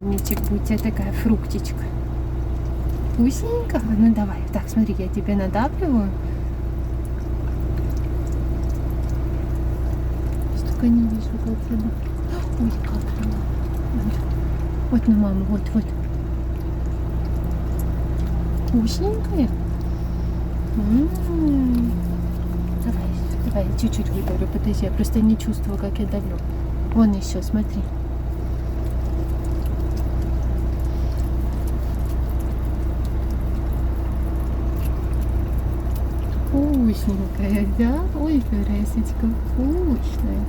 Мичик, будь тебе такая фруктичка. Вкусненько? Ну давай. Так, смотри, я тебе надавливаю. Только не вижу, как тебе. Ой, капнула. Вот на маму, вот. Вкусненькая. Давай, чуть-чуть выдавлю. Подожди, я просто не чувствую, как я давлю. Вон еще, смотри. Вкусненькая, да? Ой, пюрешечка, вкусная.